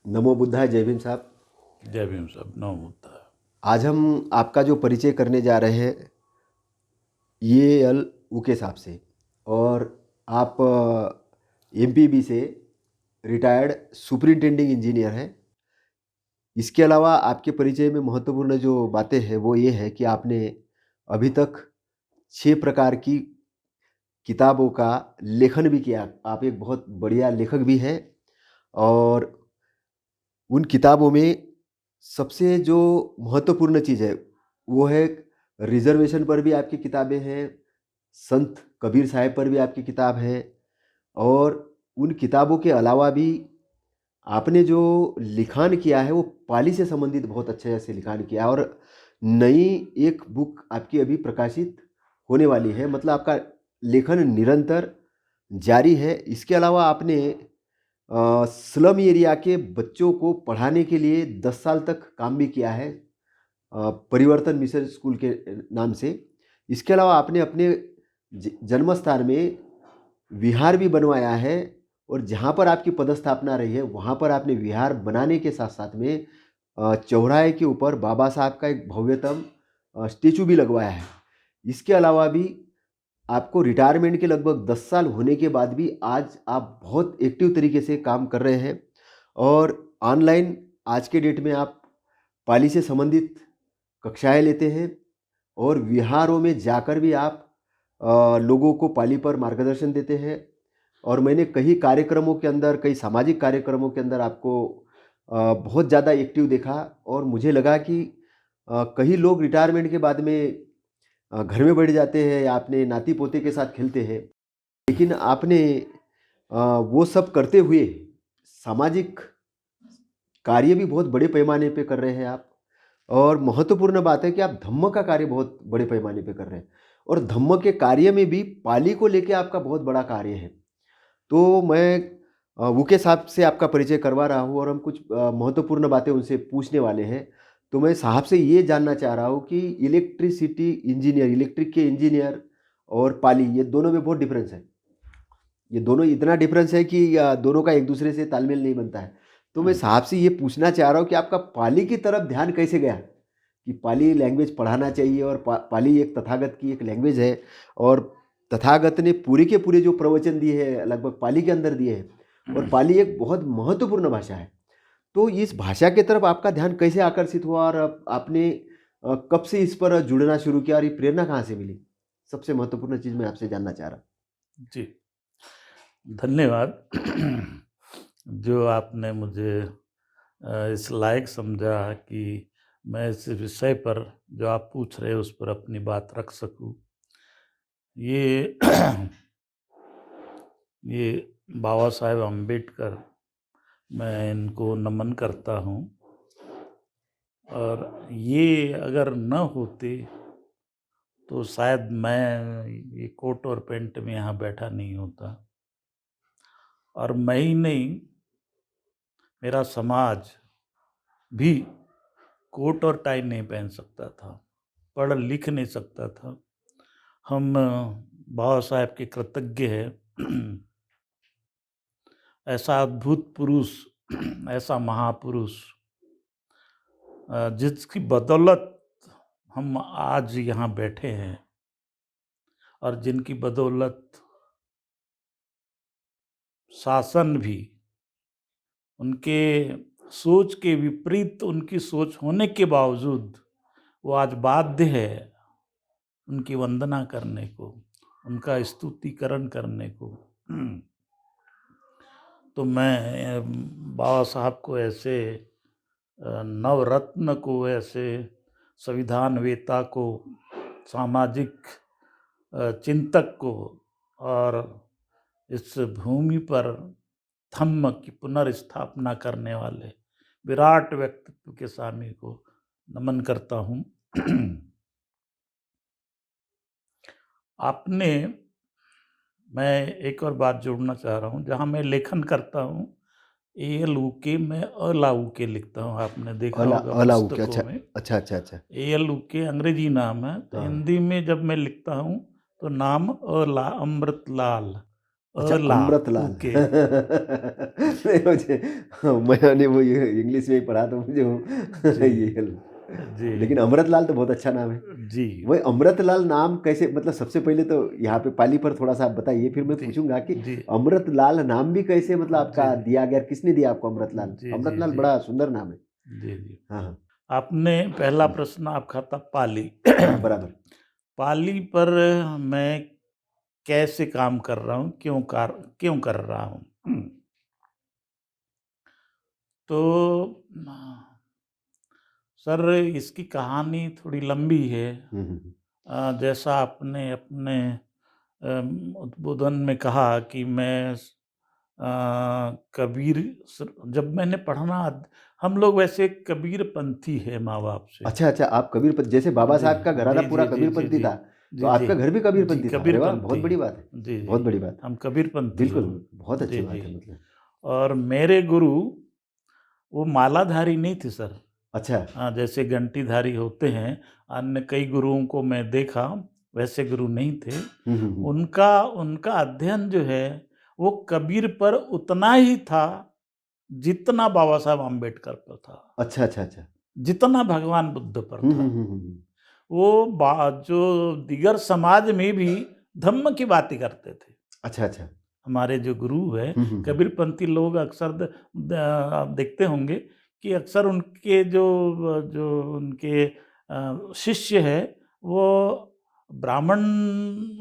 नमो बुद्धाय। जय भीम साहब। जय भीम साहब, नौ मुद्दा। आज हम आपका जो परिचय करने जा रहे हैं ये एल उके साहब से। और आप एमपीबी से रिटायर्ड सुपरिंटेंडिंग इंजीनियर हैं। इसके अलावा आपके परिचय में महत्वपूर्ण जो बातें हैं वो ये है कि आपने अभी तक 6 प्रकार की किताबों का लेखन भी किया। आप एक बहुत बढ़िया लेखक भी हैं। और उन किताबों में सबसे जो महत्वपूर्ण चीज़ है वो है रिजर्वेशन पर भी आपकी किताबें हैं, संत कबीर साहब पर भी आपकी किताब है। और उन किताबों के अलावा भी आपने जो लिखान किया है वो पाली से संबंधित बहुत अच्छे से लिखान किया है। और नई एक बुक आपकी अभी प्रकाशित होने वाली है, मतलब आपका लेखन निरंतर जारी है। इसके अलावा आपने स्लम एरिया के बच्चों को पढ़ाने के लिए 10 साल तक काम भी किया है, परिवर्तन मिशन स्कूल के नाम से। इसके अलावा आपने अपने जन्म स्थान में विहार भी बनवाया है। और जहाँ पर आपकी पदस्थापना रही है वहाँ पर आपने विहार बनाने के साथ साथ में चौराहे के ऊपर बाबा साहब का एक भव्यतम स्टेचू भी लगवाया है। इसके अलावा भी आपको रिटायरमेंट के लगभग 10 साल होने के बाद भी आज आप बहुत एक्टिव तरीके से काम कर रहे हैं। और ऑनलाइन आज के डेट में आप पाली से संबंधित कक्षाएं लेते हैं और विहारों में जाकर भी आप लोगों को पाली पर मार्गदर्शन देते हैं। और मैंने कई कार्यक्रमों के अंदर, कई सामाजिक कार्यक्रमों के अंदर आपको बहुत ज़्यादा एक्टिव देखा। और मुझे लगा कि कई लोग रिटायरमेंट के बाद में घर में बैठ जाते हैं या अपने नाती पोते के साथ खेलते हैं, लेकिन आपने वो सब करते हुए सामाजिक कार्य भी बहुत बड़े पैमाने पे कर रहे हैं आप। और महत्वपूर्ण बात है कि आप धम्म का कार्य बहुत बड़े पैमाने पे कर रहे हैं। और धम्म के कार्य में भी पाली को लेके आपका बहुत बड़ा कार्य है। तो मैं वुके साहब से आपका परिचय करवा रहा हूँ और हम कुछ महत्वपूर्ण बातें उनसे पूछने वाले हैं। तो मैं साहब से ये जानना चाह रहा हूँ कि इलेक्ट्रिसिटी इंजीनियर, इलेक्ट्रिक के इंजीनियर और पाली, ये दोनों में बहुत डिफरेंस है। ये दोनों इतना डिफरेंस है कि दोनों का एक दूसरे से तालमेल नहीं बनता है। तो मैं साहब से ये पूछना चाह रहा हूँ कि आपका पाली की तरफ ध्यान कैसे गया कि पाली लैंग्वेज पढ़ाना चाहिए। और पाली एक तथागत की एक लैंग्वेज है और तथागत ने पूरे के पूरे जो प्रवचन दिए हैं लगभग पाली के अंदर दिए हैं। और पाली एक बहुत महत्वपूर्ण भाषा है। तो इस भाषा की तरफ आपका ध्यान कैसे आकर्षित हुआ और आपने कब से इस पर जुड़ना शुरू किया और ये प्रेरणा कहाँ से मिली? सबसे महत्वपूर्ण चीज़ मैं आपसे जानना चाह रहा हूँ। जी, धन्यवाद। जो आपने मुझे इस लायक समझा कि मैं इस विषय पर जो आप पूछ रहे हैं उस पर अपनी बात रख सकूं। ये ये बाबा साहेब अम्बेडकर, मैं इनको नमन करता हूँ। और ये अगर न होते तो शायद मैं ये कोट और पैंट में यहाँ बैठा नहीं होता। और मैं ही नहीं, मेरा समाज भी कोट और टाई नहीं पहन सकता था, पढ़ लिख नहीं सकता था। हम बाबा साहेब के कृतज्ञ हैं। ऐसा अद्भुत पुरुष, ऐसा महापुरुष, जिसकी बदौलत हम आज यहाँ बैठे हैं और जिनकी बदौलत शासन भी उनके सोच के विपरीत, उनकी सोच होने के बावजूद वो आज बाध्य है उनकी वंदना करने को, उनका स्तुतिकरण करने को। तो मैं बाबा साहब को ऐसे नवरत्न को, ऐसे संविधान वेता को, सामाजिक चिंतक को और इस भूमि पर धम्म की पुनर्स्थापना करने वाले विराट व्यक्तित्व के स्वामी को नमन करता हूँ। आपने, मैं एक और बात जोड़ना चाह रहा हूँ, जहाँ मैं लेखन करता हूँ ALUK में अलाउके लिखता हूँ। आपने देखा होगा अलाउ के? पुस्तकों अच्छा में अच्छा अच्छा अच्छा। ALUK अंग्रेजी नाम है, तो हाँ। हिंदी में जब मैं लिखता हूँ तो नाम अला, अमृत लाल, अच्छा, ला अमृतलाल। ओके। नहीं मुझे, मैंने वो ये इंग्लिश में ही पढ़ा तो मुझे वो जी ये, जी लेकिन अमृतलाल तो बहुत अच्छा नाम है। जी वही अमृतलाल नाम कैसे, मतलब सबसे पहले तो यहाँ पे पाली पर थोड़ा सा आप बताइए, फिर मैं जी पूछूंगा कि जी अमृतलाल नाम भी कैसे, मतलब जी आपका दिया गया, किसने दिया आपको अमृतलाल? जी जी अमृतलाल जी बड़ा सुंदर नाम है। जी जी। हाँ हाँ। आपने पहला हम्म, प्रश्न आपका था पाली। हाँ बराबर। पाली पर मैं कैसे काम कर रहा हूँ, क्यों कर रहा हूँ? तो सर इसकी कहानी थोड़ी लंबी है। हम्म। जैसा आपने अपने उद्बोधन में कहा कि मैं कबीर जब मैंने पढ़ना, हम लोग वैसे कबीरपंथी है माँ बाप से। अच्छा अच्छा, आप कबीरपंथी, जैसे बाबा जी साहब का घराना जी पूरा जी जी जी कबीरपंथी जी था, तो जी जी आपका घर भी जी कबीरपंथी था? अरे वाह, बहुत कबीरपंथी। बड़ी बात है। जी जी बहुत बड़ी बात है। हम कबीरपंथी हो। बिल्कुल, बहुत अच्छी जी बात जी। है मतलब। और मेरे गुरु वो मालाधारी नहीं थे सर। अच्छा। हाँ, जैसे घंटीधारी होते हैं, अन्य कई गुरुओं को मैं देखा, वैसे गुरु नहीं थे। हम्म। उनका उनका अध्ययन जो है वो कबीर पर उतना ही था जितना बाबा साहब आम्बेडकर पर था, अच्छा अच्छा अच्छा। जितना भगवान बुद्ध पर था। हम्म। जो दिगर समाज में भी धम्म की बातें करते थे। अच्छा अच्छा। हमारे जो गुरु है हम्म। कबीरपंथी लोग अक्सर आप देखते होंगे कि अक्सर उनके जो जो उनके शिष्य है वो ब्राह्मण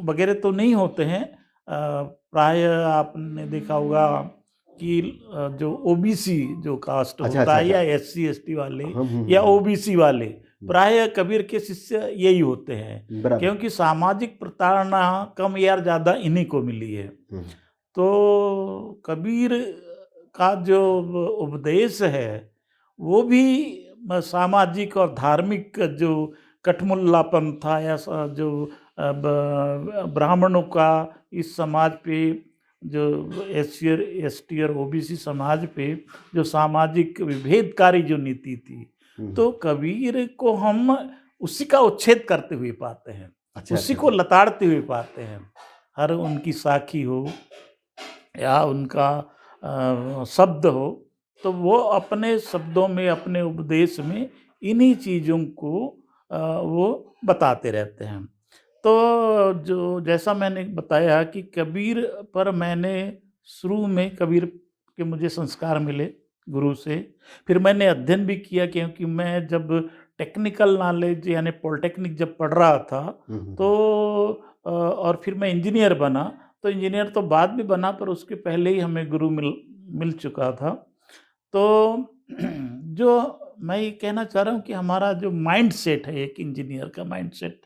वगैरह तो नहीं होते हैं। प्राय आपने देखा होगा कि जो ओबीसी जो कास्ट अच्छा होता अच्छा है अच्छा। या एससी एसटी वाले या हम्म। ओबीसी वाले, प्राय कबीर के शिष्य यही होते हैं, बराबर। क्योंकि सामाजिक प्रताड़ना कम या ज़्यादा इन्हीं को मिली है। हम्म। तो कबीर का जो उपदेश है वो भी सामाजिक और धार्मिक जो कठमुल्लापन था या जो ब्राह्मणों का इस समाज पे, जो एसटी और ओबीसी समाज पे जो सामाजिक विभेदकारी जो नीति थी, हम्म। तो कबीर को हम उसी का उच्छेद करते हुए पाते हैं, अच्छा उसी अच्छा को अच्छा। लताड़ते हुए पाते हैं। हर उनकी साखी हो या उनका शब्द हो, तो वो अपने शब्दों में, अपने उपदेश में इन्हीं चीज़ों को वो बताते रहते हैं। तो जो जैसा मैंने बताया कि कबीर पर मैंने शुरू में कबीर के मुझे संस्कार मिले गुरु से। फिर मैंने अध्ययन भी किया, क्योंकि मैं जब टेक्निकल नॉलेज यानी पॉलिटेक्निक जब पढ़ रहा था, तो और फिर मैं इंजीनियर बना। तो इंजीनियर तो बाद में बना, पर उसके पहले ही हमें गुरु मिल मिल चुका था। तो जो मैं ये कहना चाह रहा हूँ कि हमारा जो माइंड सेट है, एक इंजीनियर का माइंड सेट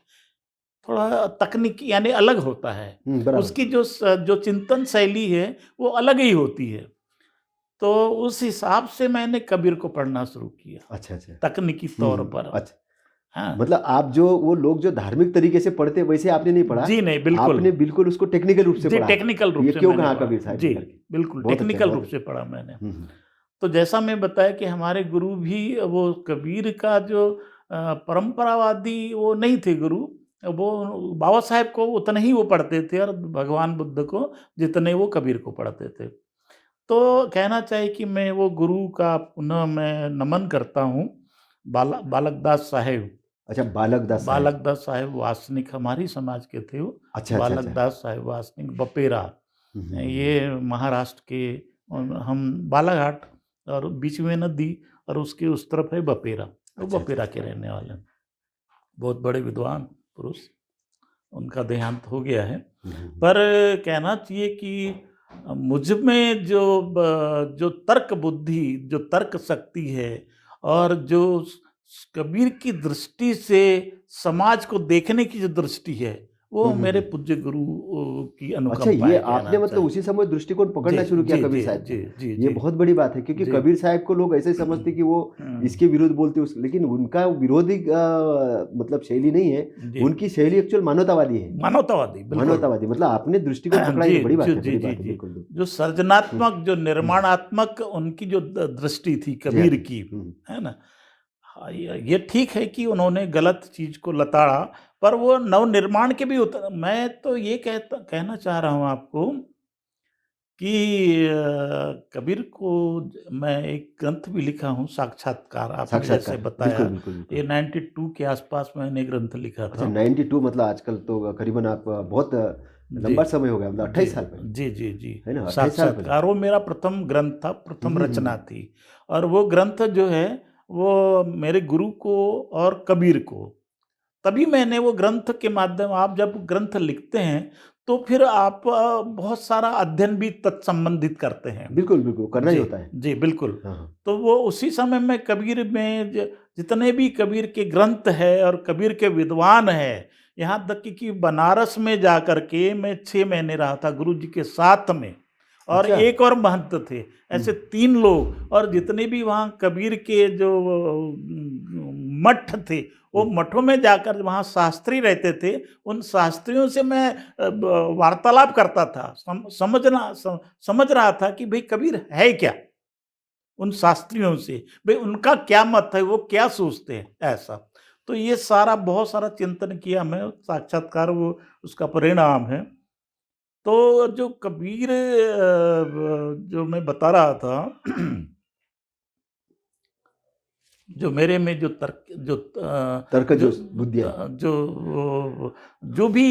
थोड़ा तकनीकी यानी अलग होता है। बराबर। उसकी जो चिंतन शैली है वो अलग ही होती है। तो उस हिसाब से मैंने कबीर को पढ़ना शुरू किया, अच्छा अच्छा। तकनीकी तौर पर। अच्छा, हाँ। मतलब आप जो, वो लोग जो धार्मिक तरीके से पढ़ते हैं वैसे आपने नहीं पढ़ा, जी नहीं, बिल्कुल। आपने बिल्कुल उसको टेक्निकल रूप से जी, पढ़ा टेक्निकल कि रूप ये से क्यों मैंने कहा पढ़ा। कबीर साहब जी, ने करके। बिल्कुल बहुत अच्छा, टेक्निकल बहुत रूप अच्छा। से पढ़ा मैंने। हम्म। तो जैसा मैं बताया कि हमारे गुरु भी वो कबीर का जो परंपरावादी वो नहीं थे गुरु। वो बाबा साहेब को उतने ही वो पढ़ते थे और भगवान बुद्ध को जितने वो कबीर को पढ़ते थे। तो कहना चाहिए कि मैं वो गुरु का पुनः मैं नमन करता हूँ। बालक दास साहेब। अच्छा, बालक दास बालक साहेब। दास साहेब वासनिक हमारी समाज के थे वो। अच्छा अच्छा बालक अच्छा। दास साहेब वासनिक बपेरा, हम्म। ये महाराष्ट्र के। और हम बालाघाट और बीच में नदी और उसके उस तरफ है बपेरा, वो अच्छा अच्छा बपेरा के अच्छा। रहने वाले हैं। बहुत बड़े विद्वान पुरुष, उनका देहांत हो गया है। हम्म। पर कहना चाहिए कि मुझ में जो तर्क बुद्धि, जो तर्क शक्ति है और जो कबीर की दृष्टि से समाज को देखने की जो दृष्टि है, वो मेरे हम्म। पूज्य गुरु की अच्छा, अनुकंपा ये है, आपने कहना मतलब चाहिए। उसी समय दृष्टिकोण जी पकड़ना शुरू किया जी कबीर जी साहब जी का। जी ये जी बहुत बड़ी बात है, क्योंकि जी। कबीर साहब को लोग ऐसे समझते कि वो इसके विरुद्ध बोलते उस, लेकिन उनका विरोधी मतलब शैली नहीं है। जी, उनकी शैली एक्चुअल मानवतावादी है। मानवतावादी बिल्कुल। मानवतावादी, मतलब आपने दृष्टिकोण पकड़ा, जी ये बड़ी जी बात है, जी बड़ी जी बात है, जी। बिल्कुल बिल्कुल। जो हम्म। सर्जनात्मक, जो निर्माणात्मक उनकी जो दृष्टि थी जी हाँ कबीर जी। की, है ना। हाँ, ये ठीक है कि उन्होंने गलत चीज को लताड़ा, पर वो नवनिर्माण के भी मैं तो ये कहना चाह रहा हूँ आपको कि कबीर को मैं एक ग्रंथ भी लिखा हूँ, साक्षात्कार, आपने जैसे साक्षात्कार, बताया। बिल्कुल, बिल्कुल, ये बिल्कुल। 92 के आसपास मैंने ग्रंथ लिखा अच्छा था। 92 मतलब आजकल तो करीबन आप बहुत जी, लंबा समय हो गया, मतलब जी, 28 साल पहले, जी, जी, जी। है ना? 28 साल पहले। साक्षात्कार वो मेरा प्रथम ग्रंथ था, हुँ, प्रथम हुँ, हुँ, रचना हुँ। थी। और वो ग्रंथ जो है, वो मेरे गुरु को और कबीर को, तभी मैंने वो ग्रंथ के माध्यम, आप जब ग्रंथ लिखते हैं, तो फिर आप बहुत सारा अध्ययन भी तत्संबंधित करते हैं। बिल्कुल, बिल्कुल, करना ही जी, होता है। जी, बिल्कुल। हाँ, हाँ। तो वो उसी समय में कबीर में जितने भी कबीर के ग्रंथ हैं और कबीर के विद्वान हैं, यहाँ तक कि बनारस में जाकर के मैं 6 महीने रहा था गुरुजी के साथ में, और अच्छा। एक और महंत थे, हुँ, ऐसे 3 लोग। और जितने भी वहाँ कबीर के जो मठ थे, वो हुँ। मठों में जाकर वहाँ शास्त्री रहते थे, उन शास्त्रियों से मैं वार्तालाप करता था, समझ रहा था कि भाई कबीर है क्या, उन शास्त्रियों से भाई उनका क्या मत है, वो क्या सोचते हैं, ऐसा। तो ये सारा बहुत सारा चिंतन किया मैं, साक्षात्कार वो उसका परिणाम है। तो जो कबीर जो मैं बता रहा था जो मेरे में जो तर्क जो जो तर्कजोश बुद्धियाँ। जो भी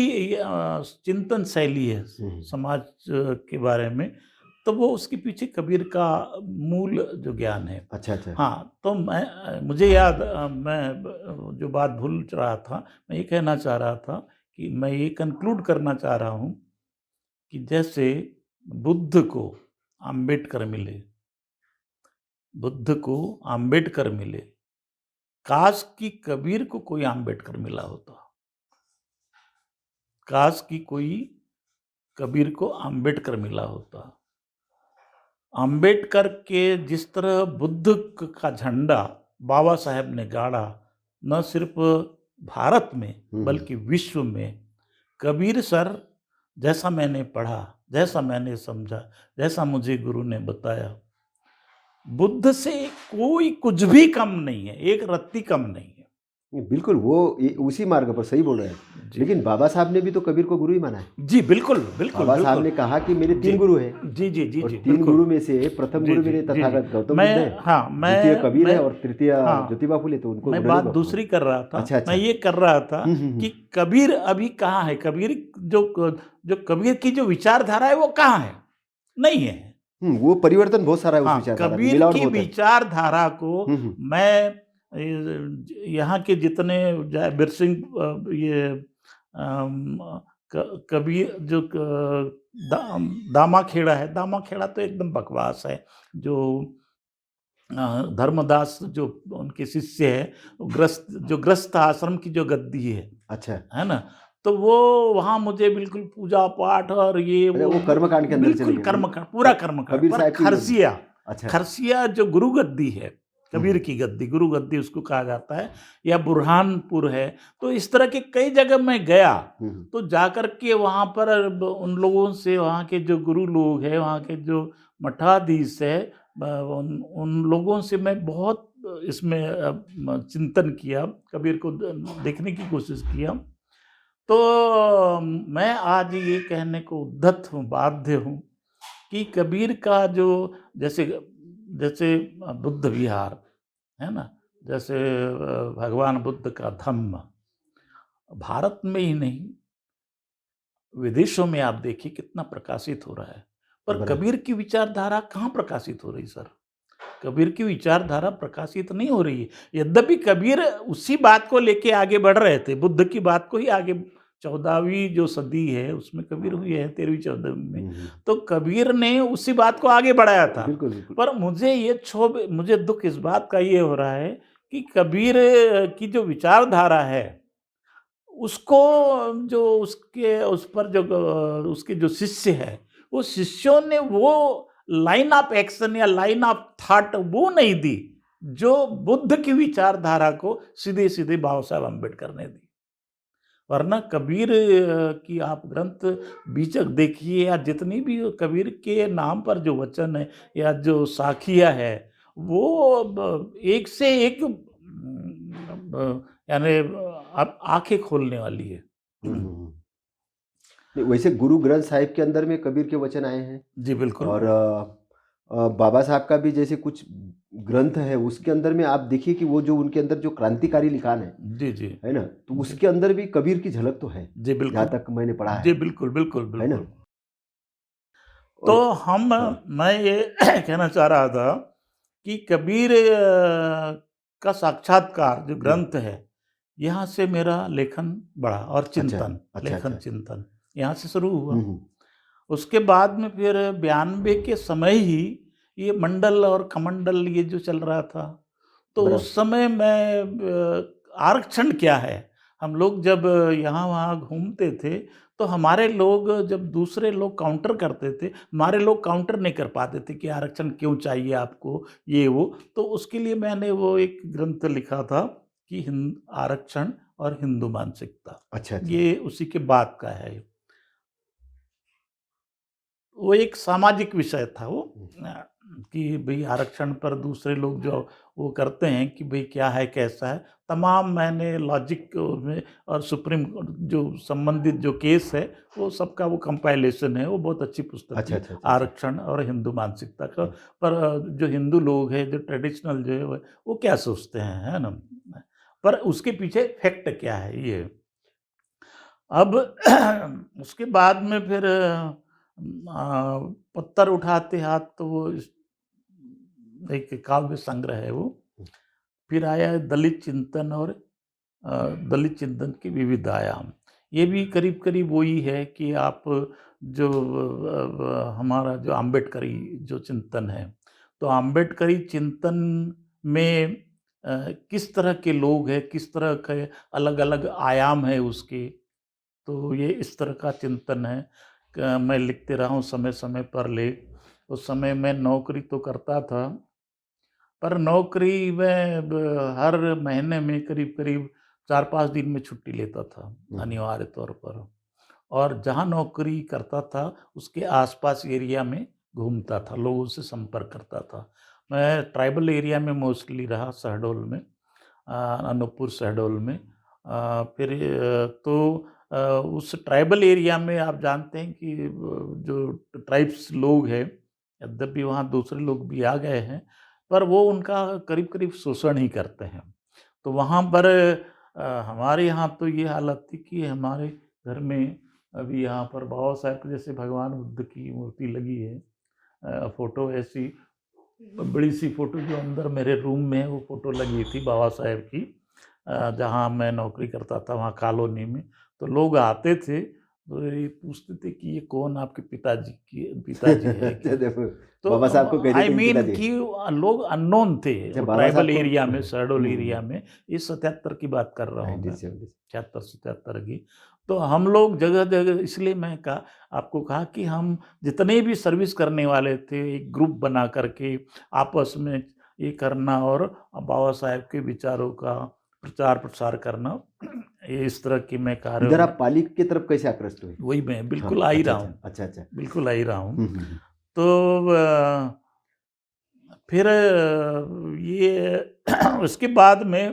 चिंतन शैली है हुँ, हुँ। समाज के बारे में, तो वो उसके पीछे कबीर का मूल जो ज्ञान है। अच्छा, अच्छा। हाँ, तो मुझे याद, मैं जो बात भूल रहा था, मैं ये कहना चाह रहा था कि मैं ये कंक्लूड करना चाह रहा हूँ कि जैसे बुद्ध को अम्बेडकर मिले, बुद्ध को अम्बेडकर मिले, काश कि कबीर को कोई अम्बेडकर मिला होता। काश कि कोई कबीर को अम्बेडकर मिला होता। अम्बेडकर के जिस तरह बुद्ध का झंडा बाबा साहेब ने गाड़ा, न सिर्फ भारत में हुँ, हुँ। बल्कि विश्व में, कबीर सर जैसा मैंने पढ़ा, जैसा मैंने समझा, जैसा मुझे गुरु ने बताया, बुद्ध से कोई कुछ भी कम नहीं है, एक रत्ती कम नहीं है। नहीं, बिल्कुल वो उसी मार्ग पर सही बोल रहे हैं। जी। लेकिन बाबा साहब ने भी तो कबीर को गुरु ही माना है। जी, बिल्कुल, बिल्कुल, बाबा साहब बिल्कुल। ने कहा कि मेरे जी। 3 गुरु हैं जी, जी, जी, और जी, 3 बिल्कुल। गुरु में से प्रथम जी, गुरु जी, मेरे जी, जी। तथागत गौतम बुद्ध मैं हैं, हाँ, द्वितीय कबीर है मैं और तृतीय हाँ, ज्योतिबा फुले, तो उनको मैं उन्होंने बात दूसरी कर रहा था। अच्छा, मैं अच्छा। ये कर रहा था हुँ, हुँ, कि हुँ। कबीर अभी कहाँ है? कबीर जो कबीर की जो विचारधारा है, वो कहाँ है? नहीं है। हुँ, वो परिवर्तन बहुत सारा है उस हाँ, विचारधारा में, कबीर मिलावट की बहुत है। विचारधारा को हुँ, हुँ। मैं यहाँ के जितने जय बिरसिंह ये अम, कबीर जो दामाखेड़ा है, दामाखेड़ा तो एकदम बकवास है। जो धर्मदास जो उनके शिष्य है, जो ग्रस्त आश्रम की जो गद्दी अच्छा। है ना? तो वो वहाँ मुझे बिल्कुल पूजा पाठ और ये अच्छा, वो वो कर्मकांड के अंदर चले बिल्कुल गए मतलब कर्मकांड, पूरा क कर्मकांड। कबीर पर साहब की विरोध में। खरसिया, अच्छा। खरसिया जो गुरु गद्दी है, हुँ, कबीर हुँ। की गद्दी, गुरु गद्दी उसको कहा जाता है, या बुरहानपुर है। तो इस तरह के कई जगह मैं गया, हुँ, हुँ। तो जाकर के वहाँ पर उन लोगों से, वहाँ के जो गुरु लोग हैं, वहाँ के जो मठाधीश है, उन उन लोगों से मैं बहुत इसमें चिंतन किया, कबीर को देखने की कोशिश किया। तो मैं आज ये कहने को उद्धत हूँ, बाध्य हूँ कि कबीर का जो, जैसे जैसे बुद्ध विहार है ना, जैसे भगवान बुद्ध का धम्म, भारत में ही नहीं, विदेशों में आप देखिए कितना प्रकाशित हो रहा है। पर बराबर। कबीर की विचारधारा कहाँ प्रकाशित हो रही सर? कबीर की विचारधारा प्रकाशित नहीं हो रही है। यद्यपि कबीर उसी बात को लेके आगे बढ़ रहे थे, बुद्ध की बात को ही आगे, 14वीं जो सदी है उसमें कबीर हुई है, 13वीं-14वीं में। हुँ, हुँ। तो कबीर ने उसी बात को आगे बढ़ाया था। बिल्कुल, बिल्कुल। पर मुझे दुःख इस बात का ये हो रहा है कि कबीर की जो विचारधारा है, उसको जो उसके उस पर जो उसके जो शिष्य है, वो शिष्यों ने वो लाइन ऑफ एक्शन या लाइन ऑफ थॉट वो नहीं दी, जो बुद्ध की विचारधारा को सीधे-सीधे बाबा साहब अम्बेडकर ने दी। वरना कबीर की आप ग्रंथ बीचक देखिए, या जितनी भी कबीर के नाम पर जो वचन है या जो साखियाँ है, वो एक से एक यानी आप आँखें खोलने वाली है। हुँ, हुँ, हुँ। नहीं, वैसे गुरु ग्रंथ साहिब के अंदर में कबीर के वचन आए हैं जी, बिल्कुल। और बाबा साहब का भी जैसे कुछ ग्रंथ है उसके अंदर में आप देखिए कि वो जो उनके अंदर जो क्रांतिकारी लिखान जी, जी। है ना? तो जी, उसके अंदर भी कबीर की झलक तो है, जी, जहाँ बिल्कुल। तक मैंने पढ़ा जी, बिल्कुल, बिल्कुल, है ना? बिल्कुल। तो और हाँ, मैं ये कहना चाह रहा था कि कबीर का साक्षात्कार जो हुँ, ग्रंथ है, यहाँ से मेरा लेखन बढ़ा और अच्छा, चिंतन, अच्छा, लेखन अच्छा। चिंतन यहाँ से शुरू हुआ। हुँ, हुँ, उसके बाद में फिर 92 के समय ही ये मंडल और कमंडल ये जो चल रहा था, तो बराबर। उस समय मैं आरक्षण क्या है? हम लोग जब यहाँ-वहाँ घूमते थे, तो हमारे लोग जब दूसरे लोग काउंटर करते थे, हमारे लोग काउंटर नहीं कर पाते थे कि आरक्षण क्यों चाहिए आपको, ये वो। तो उसके लिए मैंने वो एक ग्रंथ लिखा था कि आरक्षण और हिंदू मानसिकता। अच्छा, अच्छा। ये उसी के बाद का है। वो एक सामाजिक विषय था वो हुँ, कि भई आरक्षण पर दूसरे लोग जो वो करते हैं कि भई क्या है, कैसा है, तमाम मैंने लॉजिक में और सुप्रीम जो संबंधित जो केस है, वो सबका वो कंपाइलेशन है, वो बहुत अच्छी पुस्तक अच्छा, थी, अच्छा, अच्छा, अच्छा। आरक्षण और हिंदू मानसिकता का। हुँ, पर जो हिंदू लोग हैं, जो ट्रेडिशनल जो है वो क्या सोचते हैं, है ना? पर उसके पीछे फैक्ट क्या है ये। अब उसके बाद में फिर पत्थर उठाते हाथ तो वो एक काव्य संग्रह है वो। हुँ, फिर आया है दलित चिंतन और दलित चिंतन के विविध आयाम। ये भी करीब-करीब वही है कि आप जो हमारा जो अम्बेडकरी जो चिंतन है, तो अम्बेडकरी चिंतन में किस तरह के लोग हैं, किस तरह के अलग-अलग आयाम है उसके, तो ये इस तरह का चिंतन है। मैं लिखते रहा हूँ समय-समय पर लेख। उस समय मैं नौकरी तो करता था, पर नौकरी में हर महीने में करीब-करीब 4-5 दिन में छुट्टी लेता था, हुँ, हुँ। अनिवार्य तौर पर। और जहाँ नौकरी करता था, उसके आस-पास एरिया में घूमता था, लोगों से संपर्क करता था। मैं ट्राइबल एरिया में मोस्टली रहा शहडोल में, अनूपपुर शहडोल में। फिर तो उस ट्राइबल एरिया में आप जानते हैं कि जो ट्राइब्स लोग हैं, यद्यपि वहाँ दूसरे लोग भी आ गए हैं, पर वो उनका करीब-करीब शोषण ही करते हैं। तो वहाँ पर हमारे यहाँ तो ये हालत थी कि हमारे घर में अभी यहाँ पर बाबा साहब के जैसे भगवान बुद्ध की मूर्ति लगी है। फ़ोटो ऐसी बड़ी सी फ़ोटो जो अंदर मेरे रूम में है, वो फ़ोटो लगी थी बाबा साहेब की। जहाँ मैं नौकरी करता था वहाँ कॉलोनी में। तो लोग आते थे, तो ये पूछते थे कि ये कौन आपके पिताजी है अच्छा क्या? देखो, बाबा साहब को तो कहते आई थे कि मीन पिताजी। कि लोग अननोन थे, अच्छा वो बाबा ट्राइबल साहब को एरिया में, शहडोल हुँ, एरिया में। ये 77 की बात कर रहा हूँ मैं, 1970 76-77 की। तो हम लोग जगह-जगह, इसलिए मैं कहा आपको कहा कि हम जितने भी सर्विस करने वाले थे, एक ग्रुप बना कर के आपस में ये करना और बाबा साहेब के विचारों का प्रचार-प्रसार करना, ये इस तरह के मैं कार्यों इधर में आप पाली की तरफ कैसे आकृष्ट हुए? वही मैं हाँ, बिल्कुल आ ही अच्छा, रहा अच्छा, हूँ, अच्छा, अच्छा। बिल्कुल आ ही रहा हूँ। हुँ, हुँ, हुँ। तो फिर ये उसके बाद में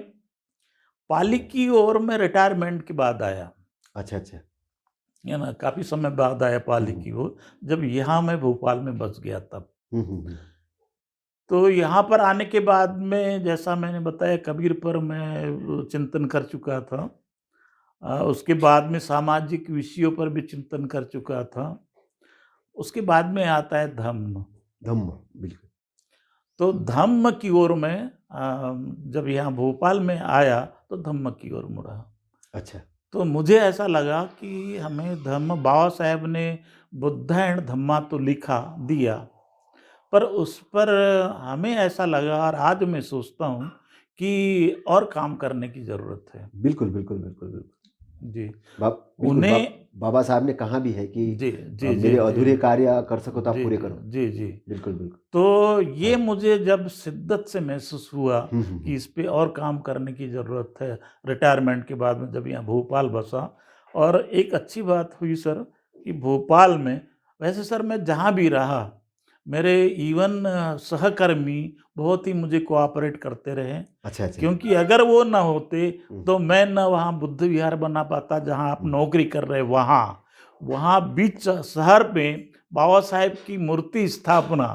पाली की ओर मैं रिटायरमेंट के बाद आया, अच्छा, अच्छा। है ना? काफ़ी समय बाद आया हुँ, पाली की हुँ। ओर, जब यहाँ मैं भोपाल में बस गया तब। हुँ, हुँ, हुँ। तो यहाँ पर आने के बाद में जैसा मैंने बताया कबीर पर मैं चिंतन कर चुका था। उसके बाद में सामाजिक विषयों पर भी चिंतन कर चुका था। उसके बाद में आता है धम्म। धम्म, बिल्कुल। तो धम्म की ओर मैं जब यहाँ भोपाल में आया तो धम्म की ओर मुड़ा। अच्छा। तो मुझे ऐसा लगा कि हमें धम्म, बाबा साहेब ने बुद्ध एंड धम्मा तो लिखा दिया, पर उस पर हमें ऐसा लगा और आज मैं सोचता हूँ कि और काम करने की ज़रूरत है। बिल्कुल, बिल्कुल, बिल्कुल, बिल्कुल। जी, बिल्कुल उन्हें बाबा साहब ने कहा भी है कि जी, जी, जी, मेरे जी। अधूरे कार्य कर सको तो आप जी, पूरे जी, करो। जी, जी। बिल्कुल, बिल्कुल। तो ये हाँ। मुझे जब शिद्दत से महसूस हुआ हुँ, हुँ, कि हुँ। इस पे और काम करने की ज़रूरत है, रिटायरमेंट के बाद में जब यहाँ भोपाल बसा। और एक अच्छी बात हुई सर कि भोपाल में, वैसे सर मैं जहाँ भी रहा, मेरे इवन सहकर्मी बहुत ही मुझे कोऑपरेट करते रहे, अच्छा, अच्छा। क्योंकि अगर वो ना होते हुँ, तो मैं ना वहाँ बुद्ध विहार बना पाता जहाँ आप हुँ। नौकरी कर रहे वहाँ। वहाँ बीच शहर में बाबा साहेब की मूर्ति स्थापना,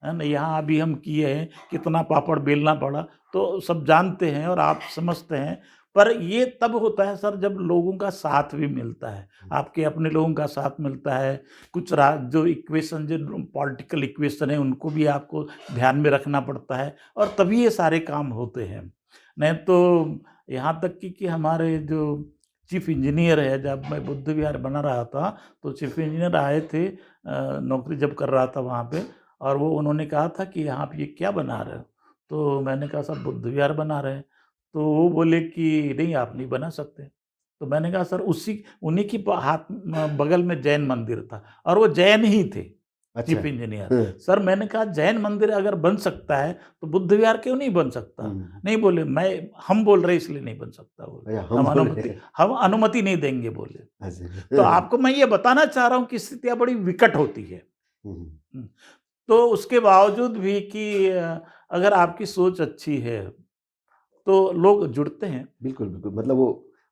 है ना, यहाँ अभी हम किए हैं, कितना पापड़ बेलना पड़ा, तो सब जानते हैं और आप समझते हैं। पर ये तब होता है सर जब लोगों का साथ भी मिलता है, आपके अपने लोगों का साथ मिलता है, कुछ जो इक्वेशन, जो पॉलिटिकल इक्वेशन है, उनको भी आपको ध्यान में रखना पड़ता है, और तभी ये सारे काम होते हैं। नहीं तो यहाँ तक कि हमारे जो चीफ इंजीनियर है, जब मैं बुद्ध विहार बना रहा था तो चीफ इंजीनियर आए थे, नौकरी जब कर रहा था वहाँ पे, और वो उन्होंने कहा था कि आप ये क्या बना रहे हो? तो मैंने कहा सर बुद्ध विहार बना रहे हैं। तो वो बोले कि नहीं आप नहीं बना सकते। तो मैंने कहा सर उन्हीं की बगल में जैन मंदिर था और वो जैन ही थे, अच्छा। Chief engineer. हाँ। सर मैंने कहा जैन मंदिर अगर बन सकता है तो बुद्ध विहार क्यों नहीं बन सकता? नहीं बोले हम बोल रहे इसलिए नहीं बन सकता बोले, अच्छा, हम बोल रहे हैं। हम अनुमति नहीं देंगे बोले। अच्छा। तो आपको मैं ये बताना चाह रहा हूँ कि स्थितियाँ बड़ी विकट होती है। हम्म, तो उसके बावजूद भी कि अगर आपकी सोच अच्छी है तो लोग जुड़ते हैं। बिल्कुल बिल्कुल, मतलब वो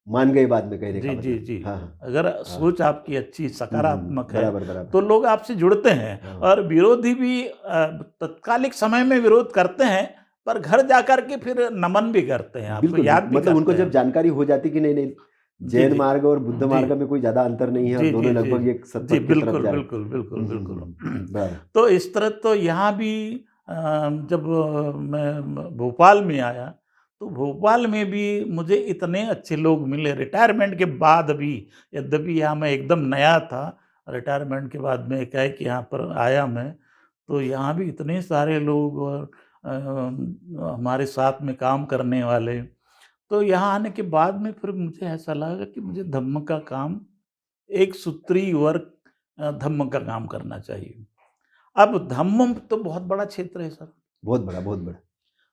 मान गए बाद में, कहने का जी, जी, मतलब। जी। हाँ हाँ अगर हाँ। सोच आपकी अच्छी सकारात्मक है बराबर बराबर। तो लोग आपसे जुड़ते हैं, हाँ। और विरोधी भी तत्कालिक समय में विरोध करते हैं, पर घर जाकर के फिर नमन भी करते हैं, आपको बिल्कुल याद बिल्कुल, भी मतलब उनको करते जब हैं। जानकारी हो जाती कि नहीं नहीं, जी, जैन जी। मार्ग और बुद्ध जी। मार्ग में कोई ज्यादा अंतर नहीं है और जी, दोनों जी, जी। लगभग एक जी, सतपथ की तरफ बिल्कुल, जा रहे बिल्कुल, बिल्कुल, हैं। बिल्कुल। बराबर। तो इस तरह तो यहाँ भी जब मैं भोपाल में आया, तो भोपाल में भी मुझे इतने अच्छे लोग मिले रिटायरमेंट के बाद भी। यद्यपि यहाँ मैं एकदम नया था, रिटायरमेंट के बाद में एकाएक यहाँ पर आया मैं, तो यहाँ भी इतने सारे लोग और हमारे साथ में काम करने वाले। तो यहाँ आने के बाद में फिर मुझे ऐसा लगा कि मुझे धम्म का काम, एक सूत्री वर्ग धम्म का काम करना चाहिए। अब धम्म तो बहुत बड़ा क्षेत्र है सर, बहुत बड़ा, बहुत बड़ा।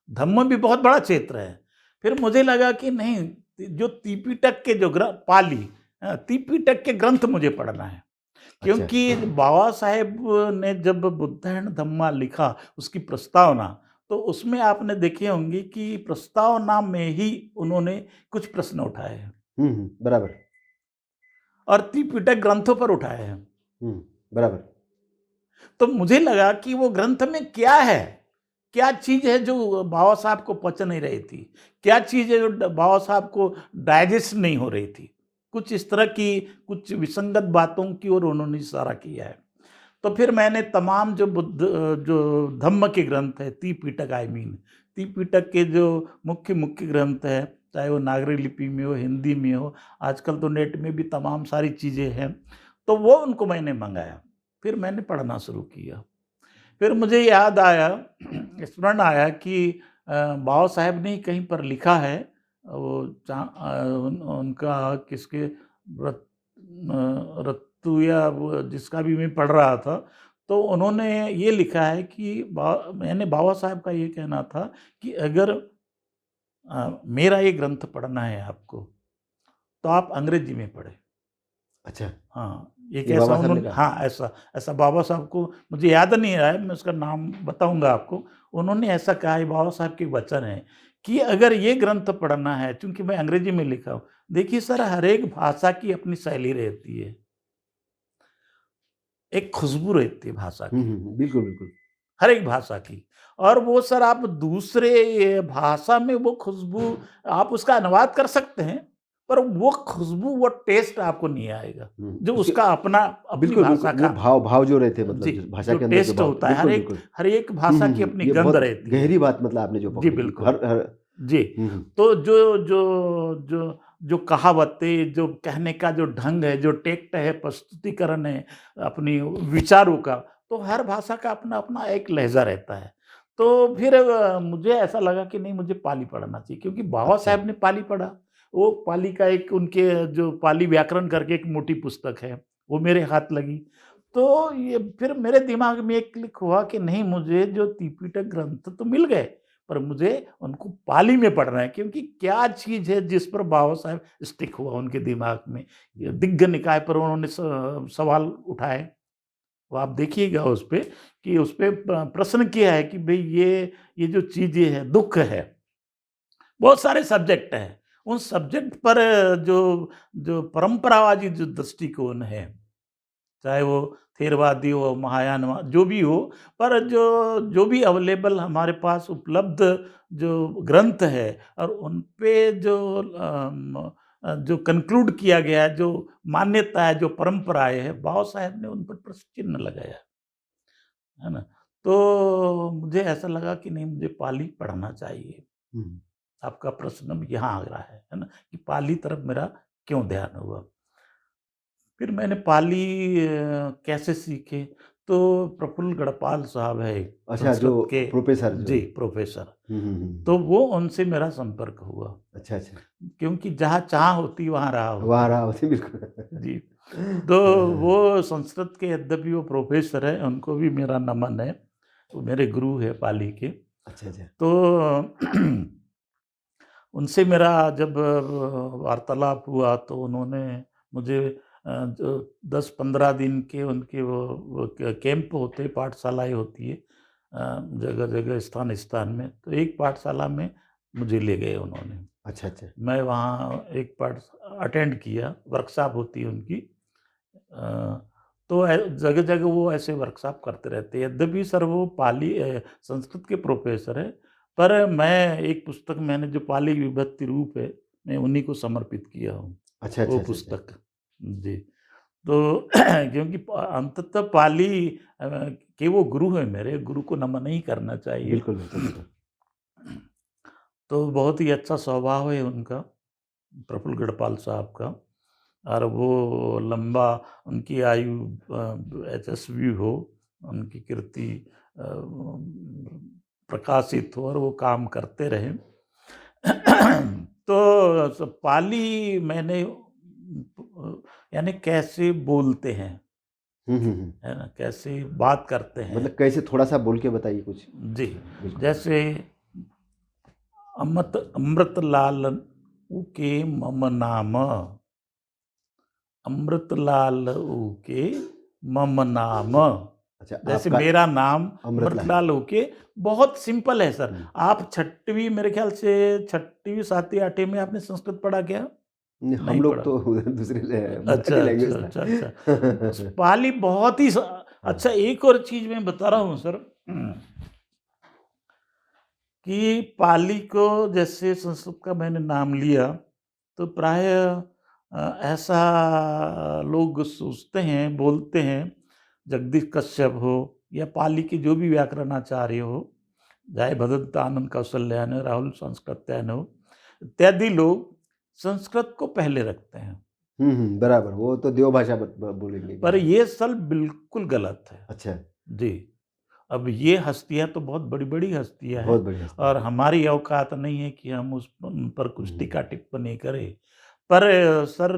धम्म भी बहुत बड़ा क्षेत्र है। फिर मुझे लगा कि नहीं, जो त्रिपिटक के जो पाली, त्रिपिटक के ग्रंथ मुझे पढ़ना है। अच्छा। क्योंकि बाबा साहेब ने जब बुद्धैन धम्मा लिखा, उसकी प्रस्तावना, तो उसमें आपने देखे होंगे कि प्रस्तावना में ही उन्होंने कुछ प्रश्न उठाए हैं बराबर। और त्रिपिटक ग्रंथों पर उठाए हैं। बराबर। तो मुझे लगा कि वो ग्रंथ में क्या है, क्या चीज है जो बाबा साहब को पच नहीं रही थी, क्या चीज है जो बाबा साहब को डाइजेस्ट नहीं हो रही थी। कुछ इस तरह की कुछ विसंगत बातों की ओर उन्होंने इशारा किया है। तो फिर मैंने तमाम जो धम्म के ग्रंथ है, त्रिपिटक, त्रिपिटक के जो मुख्य मुख्य ग्रंथ है, चाहे वो नागरी लिपि में हो, हिंदी में हो, आजकल तो नेट में भी तमाम सारी चीज़ें हैं, तो वो उनको मैंने मंगाया। फिर मैंने पढ़ना शुरू किया। फिर मुझे याद आया, स्मरण आया कि बाबा साहेब ने कहीं पर लिखा है, वो उनका किसके रत्तू या वो जिसका भी मैं पढ़ रहा था, तो उन्होंने ये लिखा है कि मैंने बाबा साहेब का ये कहना था कि अगर मेरा ये ग्रंथ पढ़ना है आपको, तो आप अंग्रेजी में पढ़ें। अच्छा, हाँ, एक ये ऐसा बाबा साहब ने उन्होंने, कहा। हाँ, ऐसा ऐसा बाबा साहब को मुझे याद नहीं आ रहा है, मैं उसका नाम बताऊँगा आपको। उन्होंने ऐसा कहा है, बाबा साहब के वचन है कि अगर ये ग्रंथ पढ़ना है, चूँकि मैं अंग्रेजी में लिखा हूँ, देखिए सर हर एक भाषा की अपनी शैली रहती है, एक खुशबू रहती है भाषा की, बिल्कुल बिल्कुल। हर एक भाषा की। और वो सर आप दूसरे भाषा में वो खुशबू आप उसका अनुवाद कर सकते हैं, पर वो खुशबू, वो टेस्ट आपको नहीं आएगा, जो उसके उसका अपना अपनी बिल्कुल बिल्कुल, भाषा वो का, भाव भाव जो रहते हैं, जी, मतलब जिस भाषा जो के अंदर जो टेस्ट भाव, होता है, बिल्कुल बिल्कुल। हर एक भाषा की अपनी ये गंध बहुत रहती है। गहरी बात मतलब आपने जो जी, पकड़ी थी, बिल्कुल। हर हर। जी, हम्म, तो जो कहावतें, जो कहने का जो ढंग है, जो टेक्ट है, प्रस्तुतिकरण है अपनी विचारों का, तो हर भाषा का अपना-अपना एक लहज़ा रहता है। तो फिर मुझे ऐसा लगा कि नहीं, मुझे पाली पढ़ना चाहिए, क्योंकि बाबा अच्छा। साहब ने पाली पढ़ा। वो पाली का एक, उनके जो पाली व्याकरण करके एक मोटी पुस्तक है, वो मेरे हाथ लगी। तो ये फिर मेरे दिमाग में एक क्लिक हुआ कि नहीं, मुझे जो त्रिपिटक ग्रंथ तो मिल गए, पर मुझे उनको पाली में पढ़ना है, क्योंकि क्या चीज़ है जिस पर बाबा साहब स्टिक हुआ उनके दिमाग में। ये दिग्ग निकाय पर उन्होंने सवाल उठाए, वो आप देखिएगा उस पे, कि उस पे प्रश्न किया है कि भई ये जो चीज़ें हैं, दुःख है, बहुत सारे सब्जेक्ट हैं। उन सब्जेक्ट पर जो जो परंपरावादी जो दृष्टिकोण है, चाहे वो थेरवादी हो, महायान जो भी हो, पर जो भी अवेलेबल हमारे पास उपलब्ध जो ग्रंथ है और उन पे जो कंक्लूड किया गया है, जो मान्यता है, जो परंपराएँ है, बाबा साहेब ने उन पर प्रश्न चिन्ह लगाया, है ना? तो मुझे ऐसा लगा कि नहीं, मुझे पाली पढ़ना चाहिए। हुँ, आपका प्रश्न यहाँ आ रहा है ना? कि पाली तरफ मेरा क्यों ध्यान हुआ? फिर मैंने पाली कैसे सीखे? तो प्रफुल्ल गढ़पाल साहब है एक अच्छा, जो संस्कृत के प्रोफ़ेसर जो जी, प्रोफ़ेसर। हुँ, हुँ, हुँ। तो वो उनसे मेरा संपर्क हुआ, अच्छा, अच्छा। क्योंकि जहाँ चाह होती वहाँ राह वहाँ होती। रहा होती बिल्कुल। जी, तो हाँ, हाँ। वो संस्कृत के यद्यपि वो प्रोफ़ेसर हैं, उनको भी मेरा नमन है। वो मेरे गुरु हैं पाली के। अच्छा, अच्छा। तो उनसे मेरा जब वार्तालाप हुआ तो उन्होंने मुझे जो 10-15 दिन के उनके वो कैंप होते, पाठशालाएँ होती है जगह-जगह, स्थान-स्थान में, तो एक पाठशाला में मुझे ले गए उन्होंने। अच्छा, अच्छा। मैं वहाँ एक पाठ अटेंड किया, वर्कशॉप होती है उनकी। अ, तो जगह-जगह वो ऐसे वर्कशॉप करते रहते हैं। यद्यपि सर वो पाली संस्कृत के प्रोफ़ेसर हैं, पर मैं एक पुस्तक मैंने जो पाली विभक्ति रूप है, मैं उन्हीं को समर्पित किया हूँ, अच्छा, वो अच्छा, अच्छा, अच्छा। पुस्तक। जी, तो क्योंकि अंततः पाली के वो गुरु हैं मेरे, गुरु को नमन ही करना चाहिए। बिल्कुल, बिल्कुल, बिल्कुल। तो बहुत ही अच्छा स्वभाव है उनका, प्रफुल्ल गढ़पाल साहब का। और वो लंबा उनकी आयु यशस्वी हो, उनकी कीर्ति प्रकाशित हो और वो काम करते रहें। तो पाली मैंने यानी कैसे बोलते हैं, हुँ, हुँ, हुँ। है ना? कैसे बात करते हैं। मतलब कैसे थोड़ा-सा बोल के बताइए कुछ? जी, बिल्कुल। जैसे अमृत लाल उके मम नाम, अमृत लाल उके मम नाम। अच्छा, जैसे आपका मेरा नाम अमृतलाल। अमृतलाल उके, बहुत सिंपल है सर। हुँ। आप छठवीं मेरे ख्याल से छठवीं, 7वीं, 8वीं में आपने संस्कृत पढ़ा क्या? नहीं, हम नहीं लोग पढ़ा। तो दूसरे अच्छा, मराठी लैंग्वेज अच्छा, था। अच्छा, अच्छा। पाली बहुत ही अच्छा, हाँ। एक और चीज़ मैं बता रहा हूँ सर, कि पाली को जैसे संस्कृत का मैंने नाम लिया, तो प्रायः ऐसा लोग सोचते हैं, बोलते हैं, जगदीश कश्यप हो या पाली के जो भी व्याकरणाचार्य हो, चाहे भदंतानंद कौशल्यायन हो, राहुल संस्कृत्यायन हो, इत्यादि लोग संस्कृत को पहले रखते हैं। हुँ, हुँ, बराबर। वो तो देवभाषा बत ब बोलेंगे कि पर हाँ। ये सल बिल्कुल गलत है। अच्छा, जी। अब ये हस्तियाँ तो बहुत बड़ी-बड़ी हस्तियाँ हैं बहुत बढ़िया हस्ती और है। हमारी औकात नहीं है कि हम उन पर हुँ, कुछ हुँ। टीका-टिप्पणी करें। पर सर,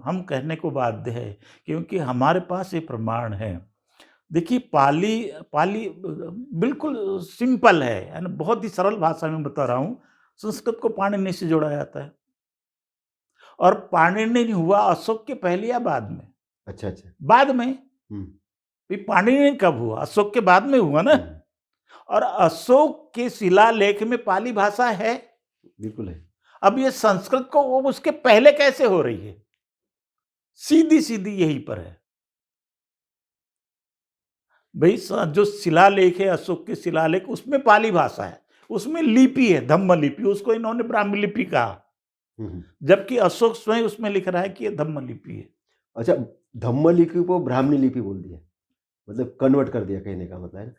हम कहने को बाध्य है, क्योंकि हमारे पास ये प्रमाण है। देखिए पाली पाली बिल्कुल सिंपल है ना? बहुत ही सरल भाषा में बता रहा हूँ। संस्कृत को पाणिनि से जोड़ा जाता है और पाणिनि हुआ अशोक के पहले या बाद में? अच्छा, अच्छा। बाद में। हुँ, ये पाणिनि कब हुआ? अशोक के बाद में हुआ ना? हुँ। और अशोक के शिलालेख में पाली भाषा है। बिल्कुल है। अब ये संस्कृत को वो उसके पहले कैसे हो रही है? सीधी-सीधी यहीं पर है। भई जो शिलालेख है, अशोक के शिलालेख, उसमें पाली भाषा है। उसमें लिपि है, धम्म लिपि, उसको इन्होंने ब्राह्मी लिपि कहा। हुँ, हुँ। जबकि अशोक स्वयं उसमें लिख रहा है कि ये धम्म लिपि है। अच्छा, धम्म लिपि को ब्राह्मणी लिपि बोल दिया। मतलब कन्वर्ट कर दिया कहने का मतलब है ना?